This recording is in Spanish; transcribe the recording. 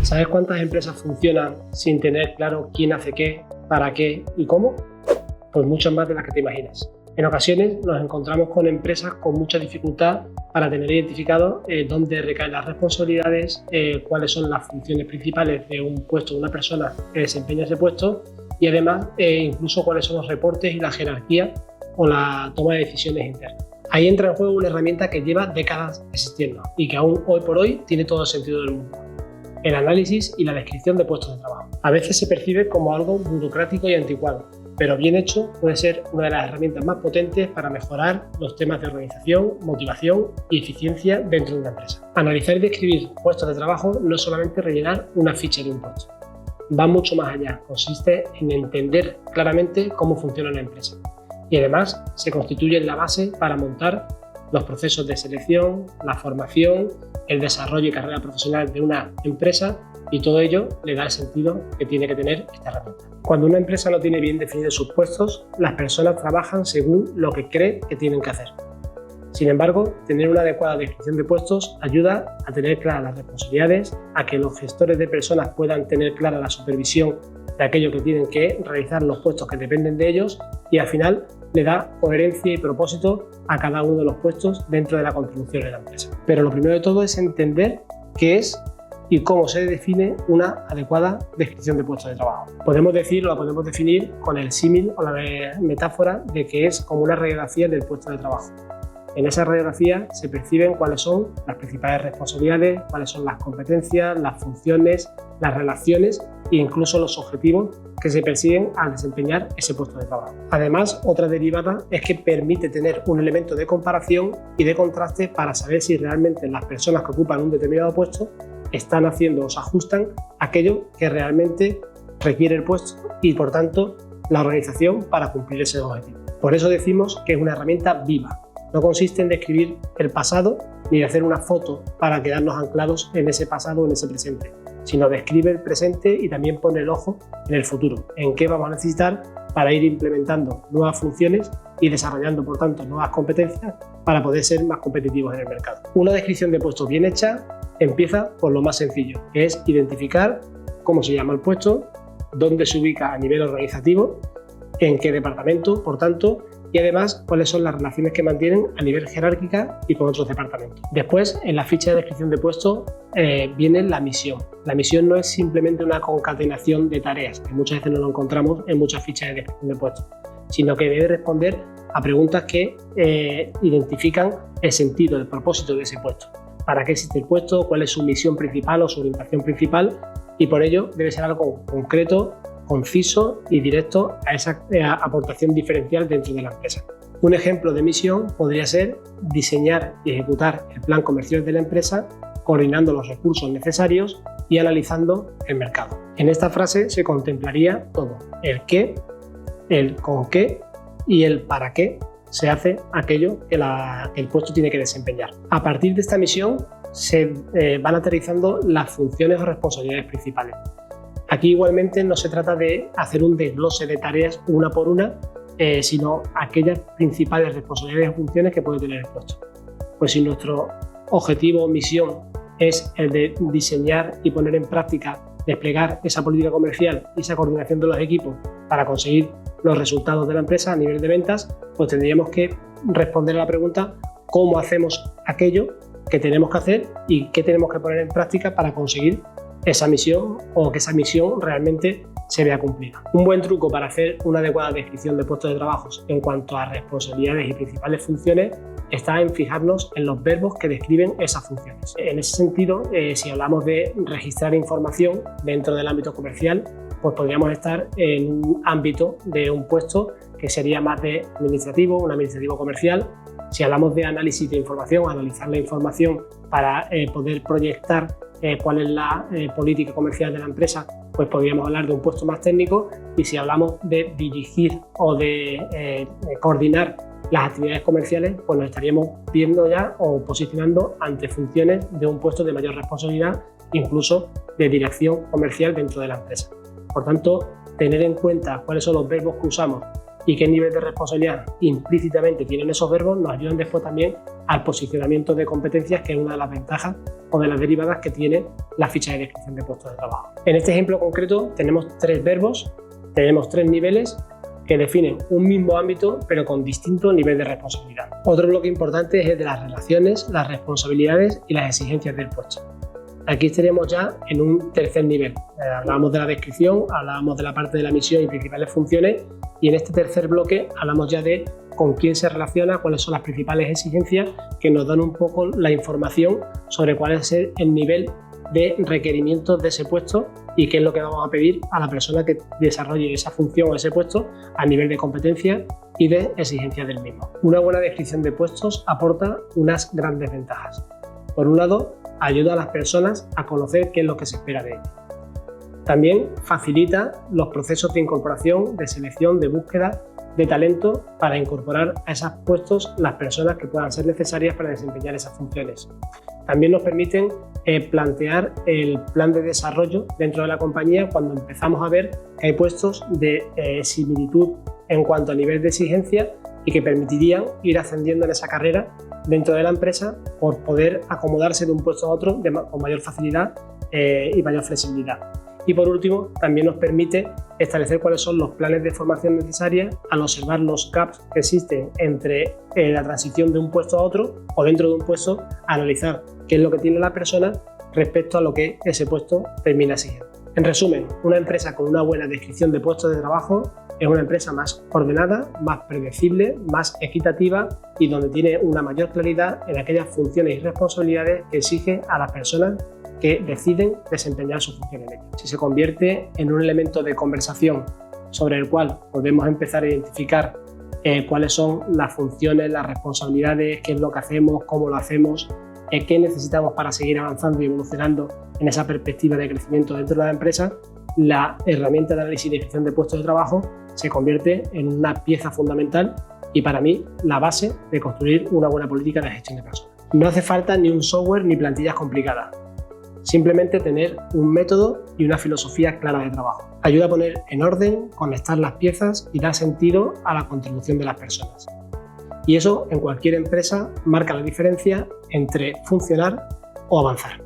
¿Sabes cuántas empresas funcionan sin tener claro quién hace qué, para qué y cómo? Pues muchas más de las que te imaginas. En ocasiones nos encontramos con empresas con mucha dificultad para tener identificado dónde recaen las responsabilidades, cuáles son las funciones principales de un puesto, de una persona que desempeña ese puesto y además incluso cuáles son los reportes y la jerarquía o la toma de decisiones internas. Ahí entra en juego una herramienta que lleva décadas existiendo y que aún hoy por hoy tiene todo el sentido del mundo: el análisis y la descripción de puestos de trabajo. A veces se percibe como algo burocrático y anticuado, pero bien hecho puede ser una de las herramientas más potentes para mejorar los temas de organización, motivación y eficiencia dentro de una empresa. Analizar y describir puestos de trabajo no es solamente rellenar una ficha de un puesto. Va mucho más allá, consiste en entender claramente cómo funciona una empresa. Y además se constituye la base para montar los procesos de selección, la formación, el desarrollo y carrera profesional de una empresa, y todo ello le da el sentido que tiene que tener esta herramienta. Cuando una empresa no tiene bien definidos sus puestos, las personas trabajan según lo que cree que tienen que hacer. Sin embargo, tener una adecuada descripción de puestos ayuda a tener claras las responsabilidades, a que los gestores de personas puedan tener clara la supervisión de aquello que tienen que realizar los puestos que dependen de ellos, y al final le da coherencia y propósito a cada uno de los puestos dentro de la contribución de la empresa. Pero lo primero de todo es entender qué es y cómo se define una adecuada descripción de puestos de trabajo. Podemos definir con el símil o la metáfora de que es como una radiografía del puesto de trabajo. En esa radiografía se perciben cuáles son las principales responsabilidades, cuáles son las competencias, las funciones, las relaciones e incluso los objetivos que se persiguen al desempeñar ese puesto de trabajo. Además, otra derivada es que permite tener un elemento de comparación y de contraste para saber si realmente las personas que ocupan un determinado puesto están haciendo o se ajustan a aquello que realmente requiere el puesto y, por tanto, la organización para cumplir ese objetivo. Por eso decimos que es una herramienta viva. No consiste en describir el pasado ni de hacer una foto para quedarnos anclados en ese pasado o en ese presente, sino describe el presente y también pone el ojo en el futuro, en qué vamos a necesitar para ir implementando nuevas funciones y desarrollando, por tanto, nuevas competencias para poder ser más competitivos en el mercado. Una descripción de puesto bien hecha empieza por lo más sencillo, que es identificar cómo se llama el puesto, dónde se ubica a nivel organizativo, en qué departamento, por tanto, y además cuáles son las relaciones que mantienen a nivel jerárquica y con otros departamentos. Después, en la ficha de descripción de puesto viene la misión. La misión no es simplemente una concatenación de tareas, que muchas veces no lo encontramos en muchas fichas de descripción de puesto, sino que debe responder a preguntas que identifican el sentido, el propósito de ese puesto. ¿Para qué existe el puesto? ¿Cuál es su misión principal o su orientación principal? Y por ello debe ser algo concreto, conciso y directo a esa aportación diferencial dentro de la empresa. Un ejemplo de misión podría ser diseñar y ejecutar el plan comercial de la empresa, coordinando los recursos necesarios y analizando el mercado. En esta frase se contemplaría todo: el qué, el con qué y el para qué se hace aquello que el puesto tiene que desempeñar. A partir de esta misión se van aterrizando las funciones o responsabilidades principales. Aquí igualmente no se trata de hacer un desglose de tareas una por una, sino aquellas principales responsabilidades y funciones que puede tener el puesto. Pues si nuestro objetivo o misión es el de diseñar y poner en práctica, desplegar esa política comercial y esa coordinación de los equipos para conseguir los resultados de la empresa a nivel de ventas, pues tendríamos que responder a la pregunta: ¿cómo hacemos aquello que tenemos que hacer y qué tenemos que poner en práctica para conseguir esa misión o que esa misión realmente se vea cumplida? Un buen truco para hacer una adecuada descripción de puestos de trabajo en cuanto a responsabilidades y principales funciones está en fijarnos en los verbos que describen esas funciones. En ese sentido, si hablamos de registrar información dentro del ámbito comercial, pues podríamos estar en un ámbito de un puesto que sería más de administrativo, un administrativo comercial. Si hablamos de análisis de información, analizar la información para poder proyectar cuál es la política comercial de la empresa, pues podríamos hablar de un puesto más técnico. Y si hablamos de dirigir o de coordinar las actividades comerciales, pues nos estaríamos viendo ya o posicionando ante funciones de un puesto de mayor responsabilidad, incluso de dirección comercial dentro de la empresa. Por tanto, tener en cuenta cuáles son los verbos que usamos y qué nivel de responsabilidad implícitamente tienen esos verbos nos ayudan después también al posicionamiento de competencias, que es una de las ventajas o de las derivadas que tiene la ficha de descripción de puestos de trabajo. En este ejemplo concreto tenemos 3 verbos, tenemos 3 niveles que definen un mismo ámbito pero con distinto nivel de responsabilidad. Otro bloque importante es el de las relaciones, las responsabilidades y las exigencias del puesto. Aquí estaríamos ya en un tercer nivel. Hablábamos de la descripción, hablábamos de la parte de la misión y principales funciones, y en este tercer bloque hablamos ya de con quién se relaciona, cuáles son las principales exigencias que nos dan un poco la información sobre cuál es el nivel de requerimientos de ese puesto y qué es lo que vamos a pedir a la persona que desarrolle esa función o ese puesto a nivel de competencia y de exigencia del mismo. Una buena descripción de puestos aporta unas grandes ventajas. Por un lado, ayuda a las personas a conocer qué es lo que se espera de ellas. También facilita los procesos de incorporación, de selección, de búsqueda de talento para incorporar a esos puestos las personas que puedan ser necesarias para desempeñar esas funciones. También nos permiten plantear el plan de desarrollo dentro de la compañía cuando empezamos a ver que hay puestos de similitud en cuanto a nivel de exigencia y que permitirían ir ascendiendo en esa carrera dentro de la empresa por poder acomodarse de un puesto a otro con mayor facilidad y mayor flexibilidad. Y por último, también nos permite establecer cuáles son los planes de formación necesarios al observar los gaps que existen entre la transición de un puesto a otro o dentro de un puesto, analizar qué es lo que tiene la persona respecto a lo que ese puesto termina siguiendo. En resumen, una empresa con una buena descripción de puestos de trabajo es una empresa más ordenada, más predecible, más equitativa y donde tiene una mayor claridad en aquellas funciones y responsabilidades que exige a las personas que deciden desempeñar su función en ella. Si se convierte en un elemento de conversación sobre el cual podemos empezar a identificar cuáles son las funciones, las responsabilidades, qué es lo que hacemos, cómo lo hacemos, qué necesitamos para seguir avanzando y evolucionando en esa perspectiva de crecimiento dentro de la empresa, la herramienta de análisis y descripción de puestos de trabajo se convierte en una pieza fundamental y para mí la base de construir una buena política de gestión de personas. No hace falta ni un software ni plantillas complicadas. Simplemente tener un método y una filosofía clara de trabajo. Ayuda a poner en orden, conectar las piezas y dar sentido a la contribución de las personas. Y eso en cualquier empresa marca la diferencia entre funcionar o avanzar.